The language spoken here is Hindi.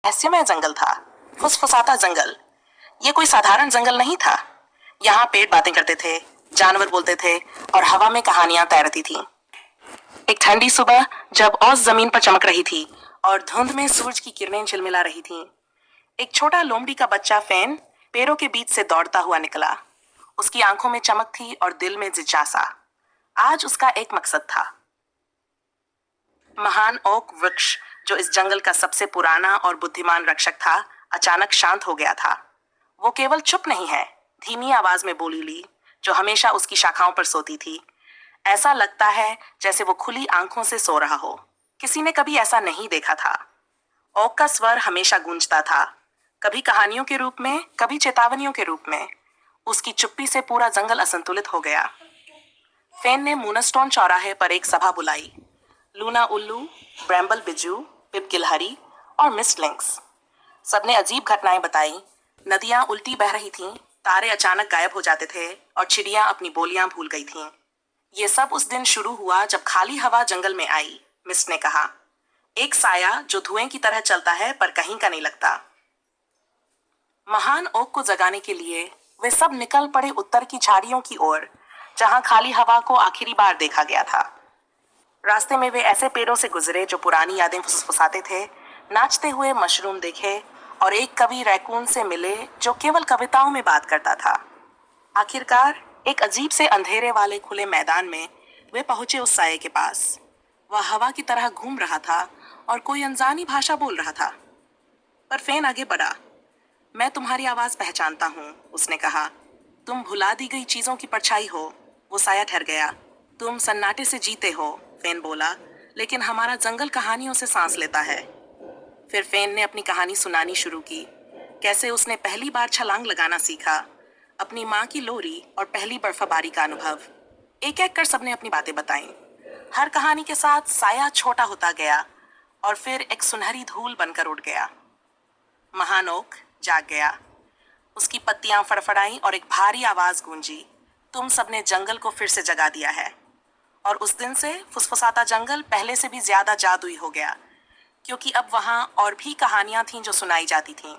रहस्यमय जंगल था, फुसफुसाता जंगल। ये कोई साधारण जंगल नहीं था। यहाँ पेड़ बातें करते थे, जानवर बोलते थे और हवा में कहानियां तैरती थीं। एक ठंडी सुबह जब औस जमीन पर चमक रही थी और धुंध में सूरज की किरणें झिलमिला रही थीं, एक छोटा लोमड़ी का बच्चा फैन पेड़ों के बीच से दौड़ता हुआ निकला। उसकी आंखों में चमक थी और दिल में जिज्ञासा। आज उसका एक मकसद था। महान ओक वृक्ष, जो इस जंगल का सबसे पुराना और बुद्धिमान रक्षक था, अचानक शांत हो गया था। वो केवल चुप नहीं है, धीमी आवाज में बोली ली, जो हमेशा उसकी शाखाओं पर सोती थी। ऐसा लगता है जैसे वो खुली आंखों से सो रहा हो। किसी ने कभी ऐसा नहीं देखा था। ओक का स्वर हमेशा गूंजता था, कभी कहानियों के रूप में, कभी चेतावनियों के रूप में। उसकी चुप्पी से पूरा जंगल असंतुलित हो गया। फेन ने मूनस्टोन चौराहे पर एक सभा बुलाई। लूना उल्लू, ब्रैम्बल बिजू, पिप गिलहरी और मिस लिंक्स, सबने अजीब घटनाएं बताई। नदियां उल्टी बह रही थीं, तारे अचानक गायब हो जाते थे और चिड़ियां अपनी बोलियां भूल गई थीं। ये सब उस दिन शुरू हुआ जब खाली हवा जंगल में आई, मिस ने कहा। एक साया जो धुएं की तरह चलता है पर कहीं का नहीं लगता। महान ओक को जगाने के लिए वे सब निकल पड़े उत्तर की झाड़ियों की ओर, जहां खाली हवा को आखिरी बार देखा गया था। रास्ते में वे ऐसे पेड़ों से गुजरे जो पुरानी यादें फुसफुसाते थे, नाचते हुए मशरूम देखे और एक कवि रैकून से मिले जो केवल कविताओं में बात करता था। आखिरकार एक अजीब से अंधेरे वाले खुले मैदान में वे पहुंचे उस साये के पास। वह हवा की तरह घूम रहा था और कोई अनजानी भाषा बोल रहा था। पर फेन आगे बढ़ा। मैं तुम्हारी आवाज पहचानता हूँ, उसने कहा। तुम भुला दी गई चीजों की परछाई हो। वो साया ठहर गया। तुम सन्नाटे से जीते हो, फेन बोला, लेकिन हमारा जंगल कहानियों से सांस लेता है। फिर फेन ने अपनी कहानी सुनानी शुरू की। कैसे उसने पहली बार छलांग लगाना सीखा, अपनी माँ की लोरी और पहली बर्फबारी का अनुभव। एक एक कर सबने अपनी बातें बताईं। हर कहानी के साथ साया छोटा होता गया और फिर एक सुनहरी धूल बनकर उड़ गया। महान ओक जाग गया। उसकी पत्तियां फड़फड़ाईं और एक भारी आवाज गूंजी। तुम सबने जंगल को फिर से जगा दिया है। और उस दिन से फुसफुसाता जंगल पहले से भी ज्यादा जादुई हो गया, क्योंकि अब वहां और भी कहानियां थीं जो सुनाई जाती थीं।